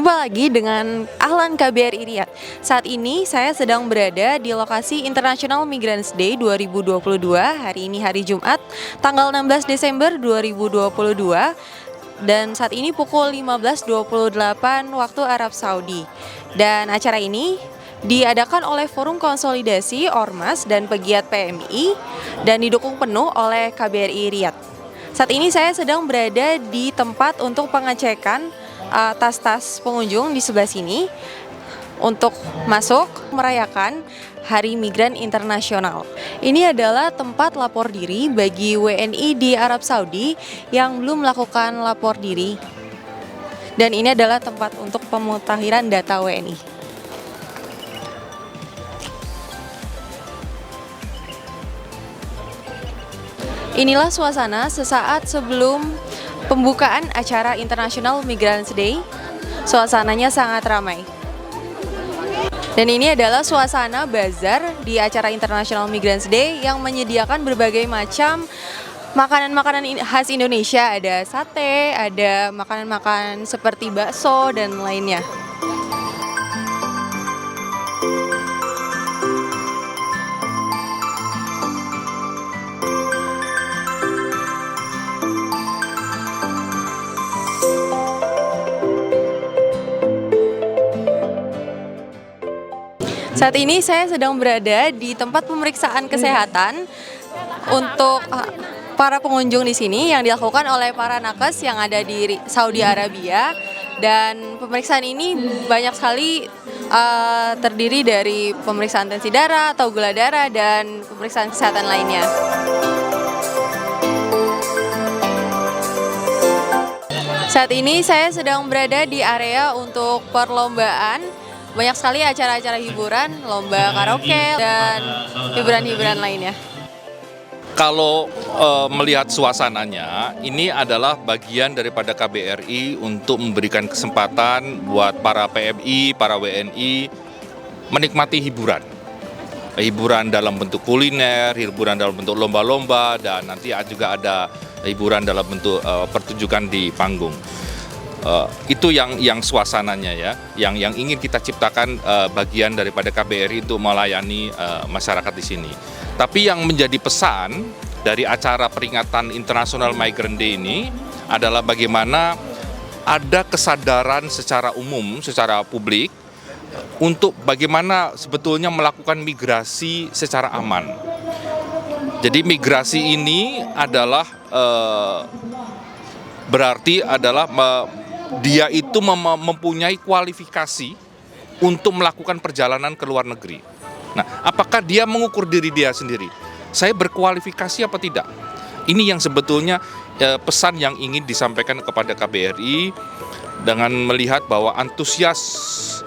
Jumpa lagi dengan Ahlan KBRI Riyadh. Saat ini saya sedang berada di lokasi International Migrants Day 2022. Hari ini hari Jumat, tanggal 16 Desember 2022. Dan saat ini pukul 15.28 waktu Arab Saudi. Dan acara ini diadakan oleh Forum Konsolidasi Ormas dan Pegiat PMI dan didukung penuh oleh KBRI Riyadh. Saat ini saya sedang berada di tempat untuk pengecekan tas-tas pengunjung di sebelah sini untuk masuk merayakan Hari Migran Internasional. Ini adalah tempat lapor diri bagi WNI di Arab Saudi yang belum melakukan lapor diri. Dan ini adalah tempat untuk pemutahiran data WNI. Inilah suasana sesaat sebelum pembukaan acara International Migrants Day. Suasananya sangat ramai. Dan ini adalah suasana bazar di acara International Migrants Day yang menyediakan berbagai macam makanan-makanan khas Indonesia. Ada sate, ada makanan-makanan seperti bakso dan lainnya. Saat ini saya sedang berada di tempat pemeriksaan kesehatan untuk para pengunjung di sini yang dilakukan oleh para nakes yang ada di Saudi Arabia. Dan pemeriksaan ini banyak sekali terdiri dari pemeriksaan tensi darah atau gula darah dan pemeriksaan kesehatan lainnya. Saat ini saya sedang berada di area untuk perlombaan. Banyak sekali acara-acara hiburan, lomba karaoke, dan hiburan-hiburan lainnya. Kalau melihat suasananya, ini adalah bagian daripada KBRI untuk memberikan kesempatan buat para PMI, para WNI menikmati hiburan. Hiburan dalam bentuk kuliner, hiburan dalam bentuk lomba-lomba, dan nanti juga ada hiburan dalam bentuk pertunjukan di panggung. Itu yang suasananya ya, yang ingin kita ciptakan bagian daripada KBRI untuk melayani masyarakat di sini. Tapi yang menjadi pesan dari acara peringatan International Migrant Day ini adalah bagaimana ada kesadaran secara umum, secara publik untuk bagaimana sebetulnya melakukan migrasi secara aman. Jadi migrasi ini adalah berarti adalah dia itu mempunyai kualifikasi untuk melakukan perjalanan ke luar negeri. Nah, apakah dia mengukur diri dia sendiri? Saya berkualifikasi apa tidak? Ini yang sebetulnya pesan yang ingin disampaikan kepada KBRI dengan melihat bahwa antusiasme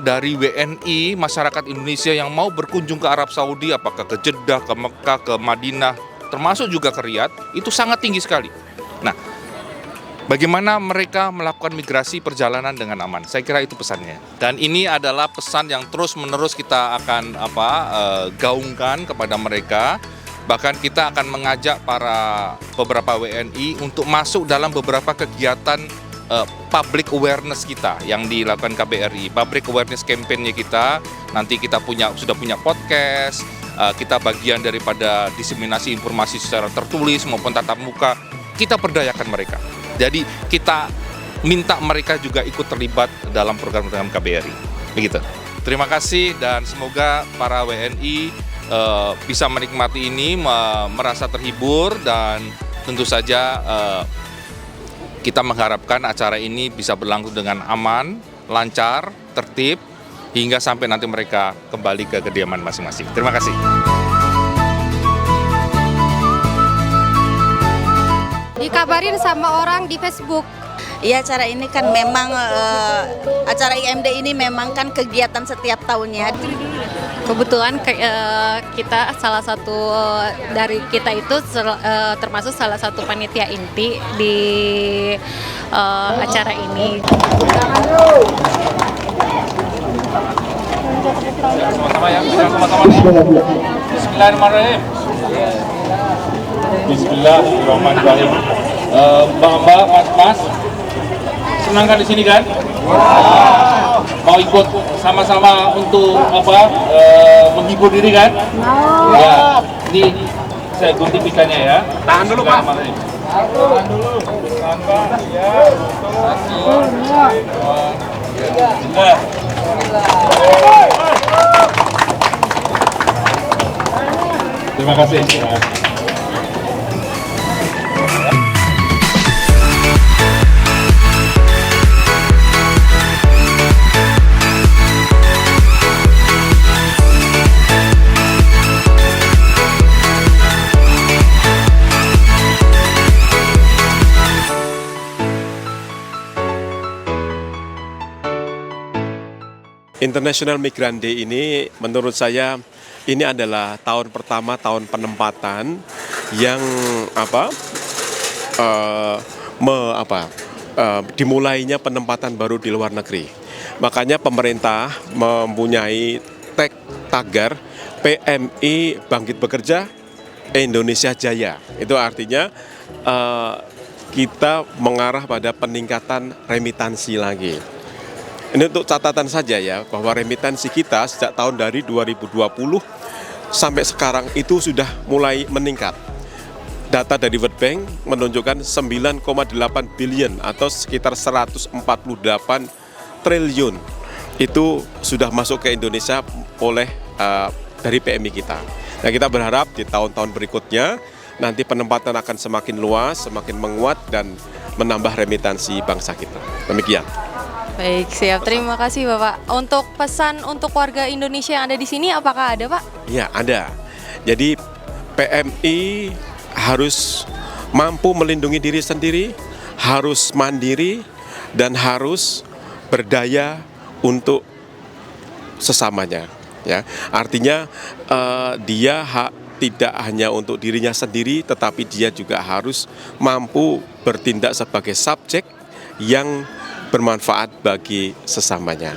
dari WNI, masyarakat Indonesia yang mau berkunjung ke Arab Saudi, apakah ke Jeddah, ke Mekah, ke Madinah, termasuk juga ke Riyadh, itu sangat tinggi sekali. Nah, bagaimana mereka melakukan migrasi perjalanan dengan aman? Saya kira itu pesannya. Dan ini adalah pesan yang terus-menerus kita akan gaungkan kepada mereka. Bahkan kita akan mengajak beberapa WNI untuk masuk dalam beberapa kegiatan public awareness kita yang dilakukan KBRI. Public awareness campaign-nya kita, nanti kita sudah punya podcast, kita bagian daripada diseminasi informasi secara tertulis maupun tatap muka. Kita perdayakan mereka. Jadi kita minta mereka juga ikut terlibat dalam program-program KBRI. Begitu. Terima kasih dan semoga para WNI bisa menikmati ini, merasa terhibur, dan tentu saja kita mengharapkan acara ini bisa berlangsung dengan aman, lancar, tertib, hingga sampai nanti mereka kembali ke kediaman masing-masing. Terima kasih. Dikabarin sama orang di Facebook. Iya, acara ini kan memang acara IMD ini memang kan kegiatan setiap tahunnya. Kebetulan kita salah satu dari kita itu termasuk salah satu panitia inti di acara ini. Sama-sama ya, sama-sama nih. Bismillahirrahmanirrahim. Bismillahirrahmanirrahim. Mbak-mbak, mas-mas, senang kan di sini kan? Mau ikut sama-sama untuk menghibur diri kan? Mau. Ya, ini saya gunting ikannya ya. Tahan dulu Pak. Tahan dulu. Tahan Pak. Ya. Terima kasih. International Migrant Day ini menurut saya ini adalah tahun pertama, tahun penempatan yang dimulainya penempatan baru di luar negeri. Makanya pemerintah mempunyai tagar PMI Bangkit Bekerja Indonesia Jaya. Itu artinya kita mengarah pada peningkatan remitansi lagi. Ini untuk catatan saja ya, bahwa remitansi kita sejak tahun dari 2020 sampai sekarang itu sudah mulai meningkat. Data dari World Bank menunjukkan 9,8 billion atau sekitar 148 triliun itu sudah masuk ke Indonesia oleh dari PMI kita. Nah, kita berharap di tahun-tahun berikutnya nanti penempatan akan semakin luas, semakin menguat dan menambah remitansi bangsa kita. Demikian. Baik, siap. Terima kasih Bapak. Untuk pesan untuk warga Indonesia yang ada di sini, apakah ada Pak? Ya, ada. Jadi PMI harus mampu melindungi diri sendiri, harus mandiri, dan harus berdaya untuk sesamanya. Ya, artinya dia tidak hanya untuk dirinya sendiri, tetapi dia juga harus mampu bertindak sebagai subjek yang bermanfaat bagi sesamanya.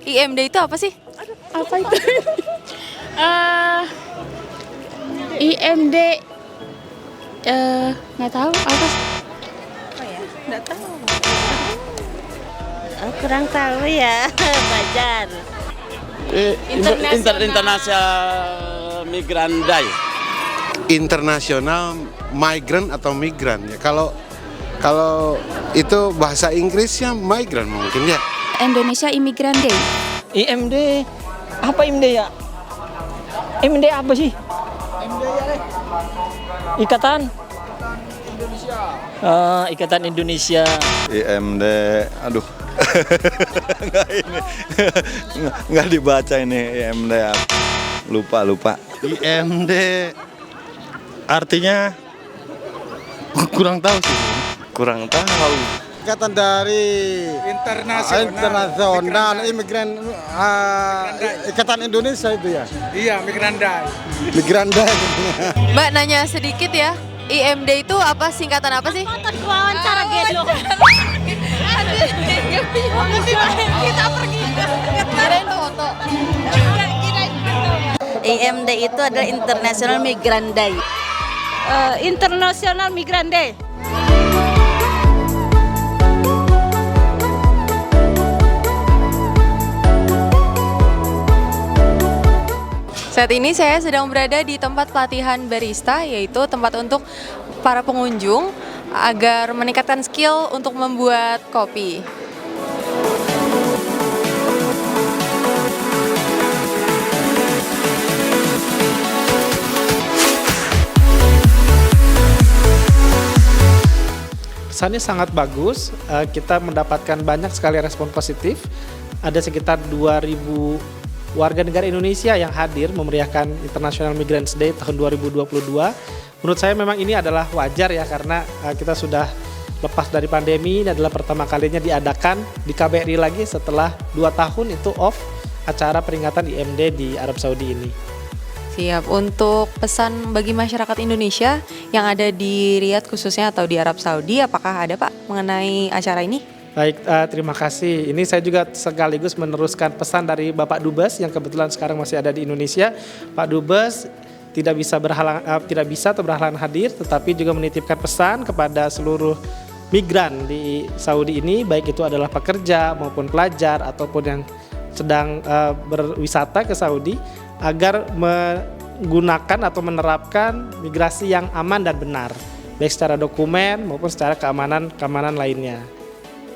IMD itu apa sih? Apa itu? IMD nggak tahu apa sih? Nggak tahu. Kurang tahu ya, Bajar. International Migrant Day. Internasional migran atau migran ya. Kalau itu bahasa Inggrisnya migran mungkin ya. Indonesia Immigrant Day. IMD apa IMD ya? IMD apa sih? Ikatan Indonesia. Ikatan Indonesia. IMD, aduh, nggak dibaca ini IMD. Lupa. IMD artinya kurang tahu sih. Kurang tahu. Ikatan dari internasional imigran Ikatan Indonesia itu ya. Iya, Migrandai. Mbak nanya sedikit ya, IMD itu apa, singkatan apa sih? Wawancara gitu. Kita pergi. Kirain foto. IMD itu adalah International Migrant Day. International Migrant Day. Saat ini saya sedang berada di tempat pelatihan barista, yaitu tempat untuk para pengunjung agar meningkatkan skill untuk membuat kopi. Kesannya sangat bagus, kita mendapatkan banyak sekali respon positif. Ada sekitar 2.000 warga negara Indonesia yang hadir memeriahkan International Migrants Day tahun 2022. Menurut saya memang ini adalah wajar ya, karena kita sudah lepas dari pandemi. Ini adalah pertama kalinya diadakan di KBRI lagi setelah 2 tahun itu off acara peringatan IMD di Arab Saudi ini. Siap. Untuk pesan bagi masyarakat Indonesia yang ada di Riyadh khususnya atau di Arab Saudi, apakah ada Pak mengenai acara ini? Baik, terima kasih. Ini saya juga sekaligus meneruskan pesan dari Bapak Dubes yang kebetulan sekarang masih ada di Indonesia. Pak Dubes tidak bisa atau berhalangan hadir, tetapi juga menitipkan pesan kepada seluruh migran di Saudi ini, baik itu adalah pekerja maupun pelajar ataupun yang sedang berwisata ke Saudi, agar menggunakan atau menerapkan migrasi yang aman dan benar, baik secara dokumen maupun secara keamanan lainnya.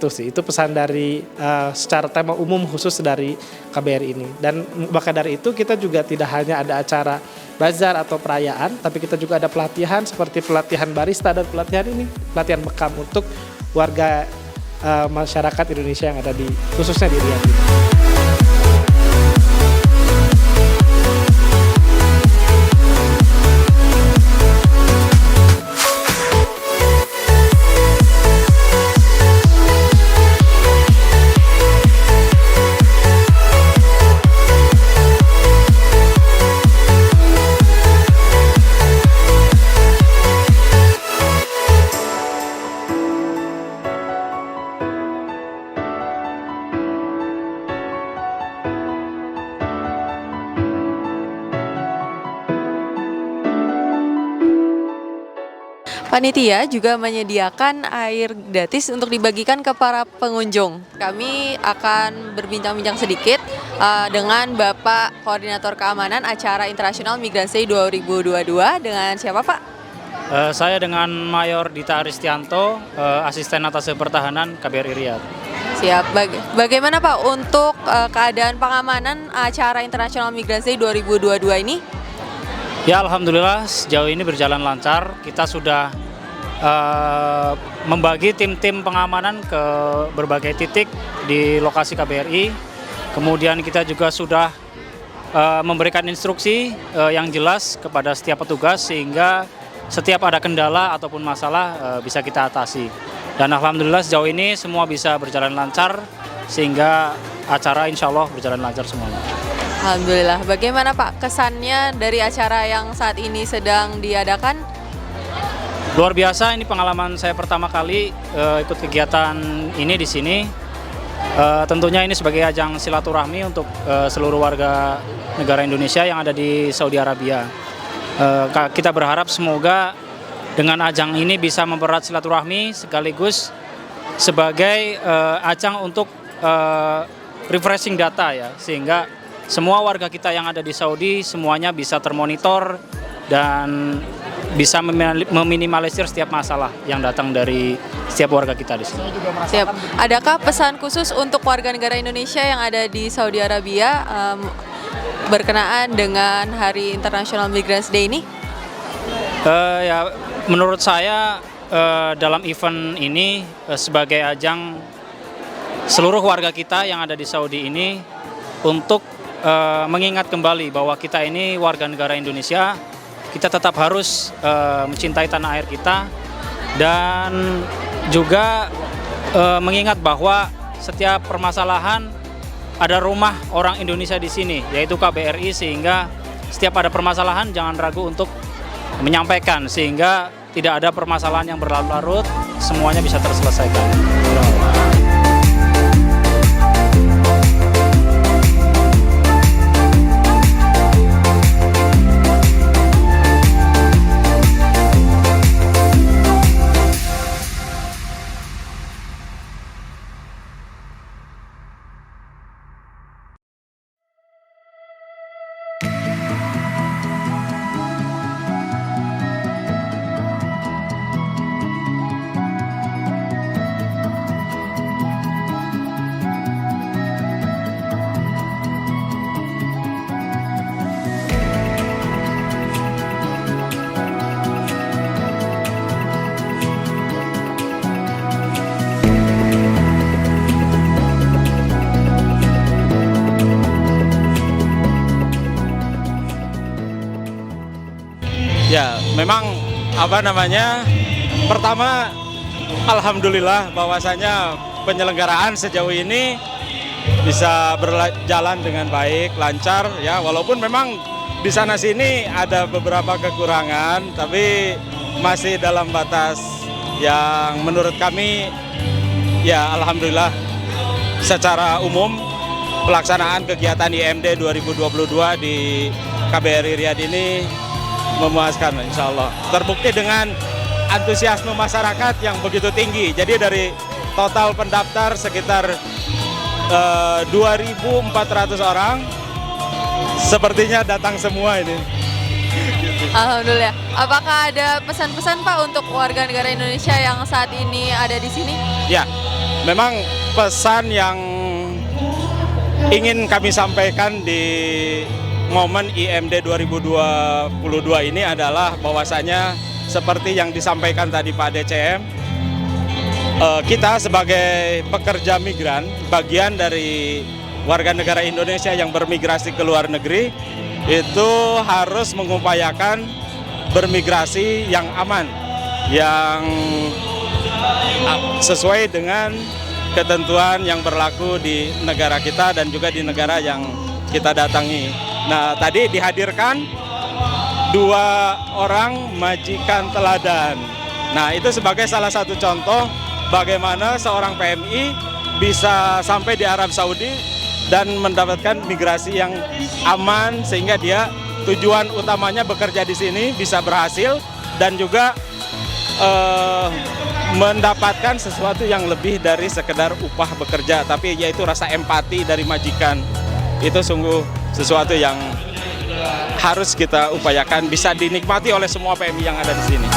Itu pesan dari secara tema umum khusus dari KBRI ini. Dan maka dari itu kita juga tidak hanya ada acara bazar atau perayaan, tapi kita juga ada pelatihan seperti pelatihan barista dan pelatihan bekam untuk warga masyarakat Indonesia yang ada khususnya di Riyadh. Panitia juga menyediakan air gratis untuk dibagikan ke para pengunjung. Kami akan berbincang-bincang sedikit dengan Bapak Koordinator Keamanan Acara International Migrants Day 2022. Dengan siapa, Pak? Saya dengan Mayor Dita Aristianto, Asisten Atase Pertahanan KBRI Riyadh. Siap. Bagaimana Pak untuk keadaan pengamanan acara International Migrants Day 2022 ini? Ya, alhamdulillah sejauh ini berjalan lancar. Kita sudah membagi tim-tim pengamanan ke berbagai titik di lokasi KBRI. Kemudian kita juga sudah memberikan instruksi yang jelas kepada setiap petugas sehingga setiap ada kendala ataupun masalah bisa kita atasi. Dan alhamdulillah sejauh ini semua bisa berjalan lancar sehingga acara insya Allah berjalan lancar semuanya. Alhamdulillah. Bagaimana Pak kesannya dari acara yang saat ini sedang diadakan? Luar biasa, ini pengalaman saya pertama kali ikut kegiatan ini di sini. Tentunya ini sebagai ajang silaturahmi untuk seluruh warga negara Indonesia yang ada di Saudi Arabia. Kita berharap semoga dengan ajang ini bisa mempererat silaturahmi sekaligus sebagai ajang untuk refreshing data ya, sehingga semua warga kita yang ada di Saudi semuanya bisa termonitor dan bisa meminimalisir setiap masalah yang datang dari setiap warga kita di sini. Siap. Adakah pesan khusus untuk warga negara Indonesia yang ada di Saudi Arabia berkenaan dengan Hari International Migrants Day ini? Ya, menurut saya dalam event ini sebagai ajang seluruh warga kita yang ada di Saudi ini untuk mengingat kembali bahwa kita ini warga negara Indonesia, kita tetap harus mencintai tanah air kita dan juga mengingat bahwa setiap permasalahan ada rumah orang Indonesia di sini, yaitu KBRI, sehingga setiap ada permasalahan jangan ragu untuk menyampaikan sehingga tidak ada permasalahan yang berlarut-larut, semuanya bisa terselesaikan. Ya, memang pertama alhamdulillah bahwasanya penyelenggaraan sejauh ini bisa berjalan dengan baik, lancar ya, walaupun memang di sana sini ada beberapa kekurangan tapi masih dalam batas yang menurut kami Ya, alhamdulillah secara umum pelaksanaan kegiatan IMD 2022 di KBRI Riyadh ini memuaskan, insya Allah. Terbukti dengan antusiasme masyarakat yang begitu tinggi. Jadi dari total pendaftar sekitar 2.400 orang, sepertinya datang semua ini. Alhamdulillah. Apakah ada pesan-pesan Pak untuk warga negara Indonesia yang saat ini ada di sini? Ya, memang pesan yang ingin kami sampaikan di momen IMD 2022 ini adalah bahwasanya seperti yang disampaikan tadi Pak DCM, kita sebagai pekerja migran, bagian dari warga negara Indonesia yang bermigrasi ke luar negeri, itu harus mengupayakan bermigrasi yang aman, yang sesuai dengan ketentuan yang berlaku di negara kita dan juga di negara yang kita datangi. Nah, tadi dihadirkan 2 orang majikan teladan. Nah, itu sebagai salah satu contoh bagaimana seorang PMI bisa sampai di Arab Saudi dan mendapatkan migrasi yang aman sehingga dia tujuan utamanya bekerja di sini bisa berhasil dan juga mendapatkan sesuatu yang lebih dari sekedar upah bekerja, tapi yaitu rasa empati dari majikan. Itu sungguh sesuatu yang harus kita upayakan bisa dinikmati oleh semua PMI yang ada di sini.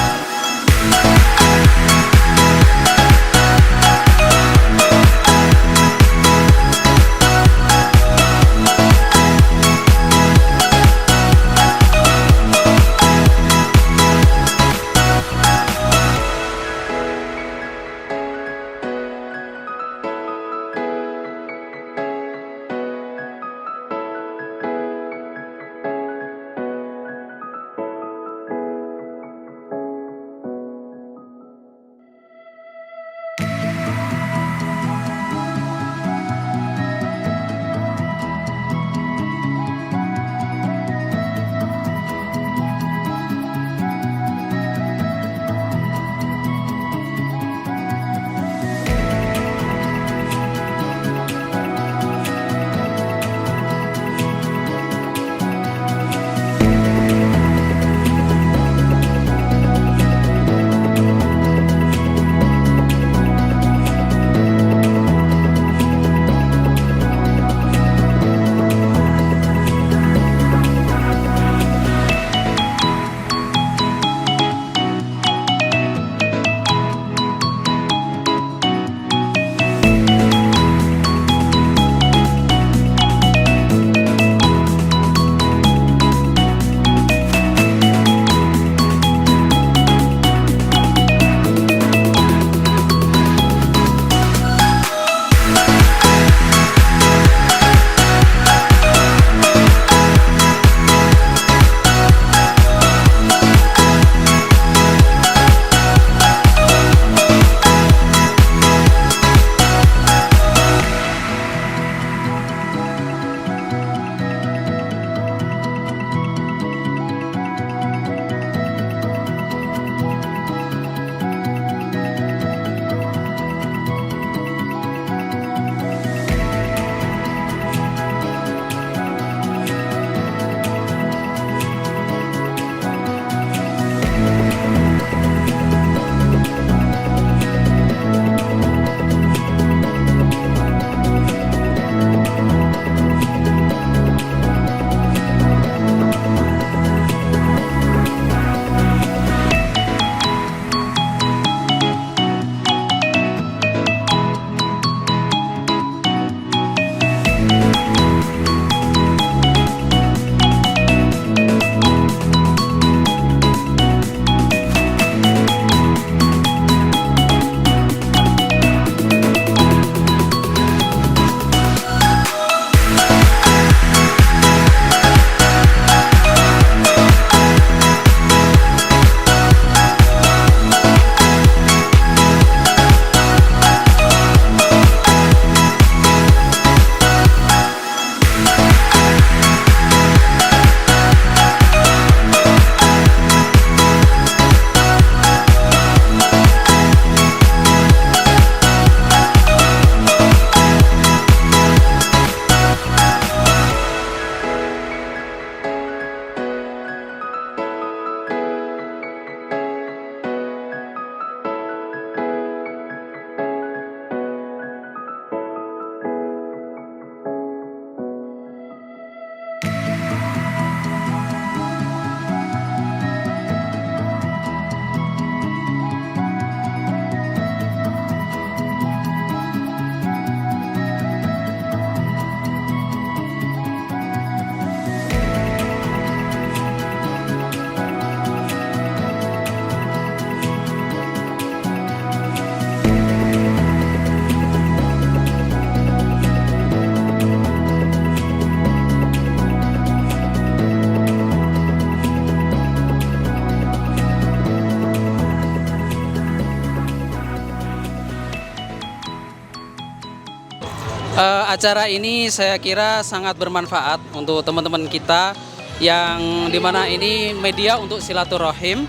Acara ini saya kira sangat bermanfaat untuk teman-teman kita yang dimana ini media untuk silaturahim.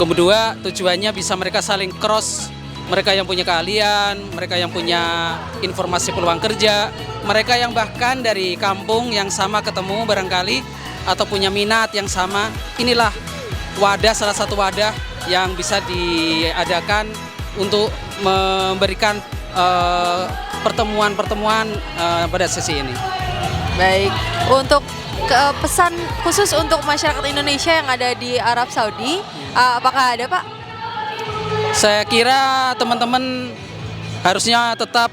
Kedua, tujuannya bisa mereka saling cross, mereka yang punya keahlian, mereka yang punya informasi peluang kerja, mereka yang bahkan dari kampung yang sama ketemu barangkali atau punya minat yang sama. Inilah wadah, salah satu wadah yang bisa diadakan untuk memberikan pertemuan-pertemuan pada sesi ini. Baik, untuk pesan khusus untuk masyarakat Indonesia yang ada di Arab Saudi, apakah ada Pak? Saya kira teman-teman harusnya tetap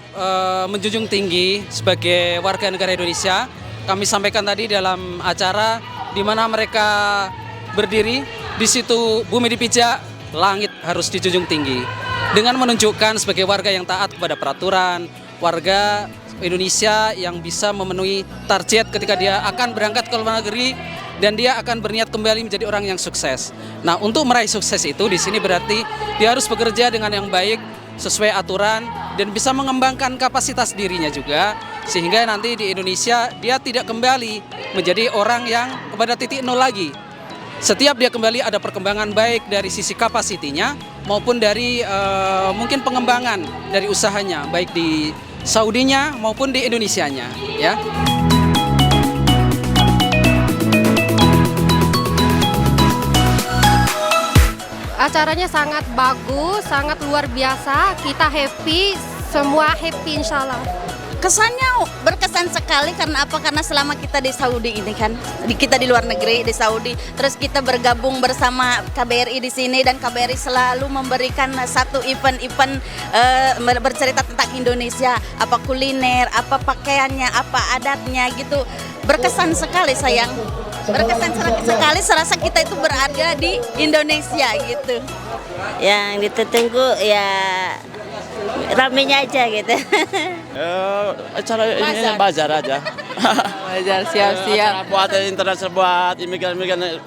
menjunjung tinggi sebagai warga negara Indonesia. Kami sampaikan tadi dalam acara di mana mereka berdiri, di situ bumi dipijak, langit harus dijunjung tinggi. Dengan menunjukkan sebagai warga yang taat kepada peraturan, warga Indonesia yang bisa memenuhi target ketika dia akan berangkat ke luar negeri dan dia akan berniat kembali menjadi orang yang sukses. Nah, untuk meraih sukses itu di sini berarti dia harus bekerja dengan yang baik sesuai aturan dan bisa mengembangkan kapasitas dirinya juga sehingga nanti di Indonesia dia tidak kembali menjadi orang yang kepada titik nol lagi. Setiap dia kembali ada perkembangan baik dari sisi kapasitinya maupun dari mungkin pengembangan dari usahanya baik di Saudinya maupun di Indonesianya, ya. Acaranya sangat bagus, sangat luar biasa. Kita happy, semua happy insya Allah. Kesannya berkesan sekali karena apa? Karena selama kita di Saudi ini kan, kita di luar negeri di Saudi, terus kita bergabung bersama KBRI di sini dan KBRI selalu memberikan satu event-event bercerita tentang Indonesia, apa kuliner, apa pakaiannya, apa adatnya gitu. Berkesan sekali sayang. Berkesan sekali serasa kita itu berada di Indonesia gitu. Yang ditunggu ya ramenya aja gitu. Acara ini bazar aja. Bazar, siap-siap. Buat internasional, buat imigran-imigran.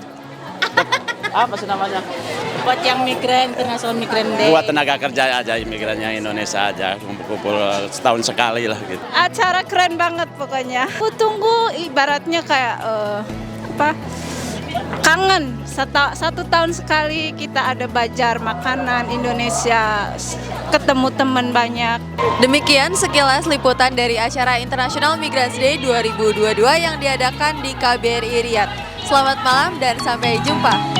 Apa sih namanya? Buat yang migran, internasional migran day. Buat tenaga kerja aja, imigrannya Indonesia aja. Kumpul-kumpul setahun sekali lah gitu. Acara keren banget pokoknya. Aku tunggu ibaratnya kayak kangen. Satu tahun sekali kita ada bazar makanan Indonesia, ketemu teman banyak. Demikian sekilas liputan dari acara International Migrants Day 2022 yang diadakan di KBRI Riyadh. Selamat malam dan sampai jumpa.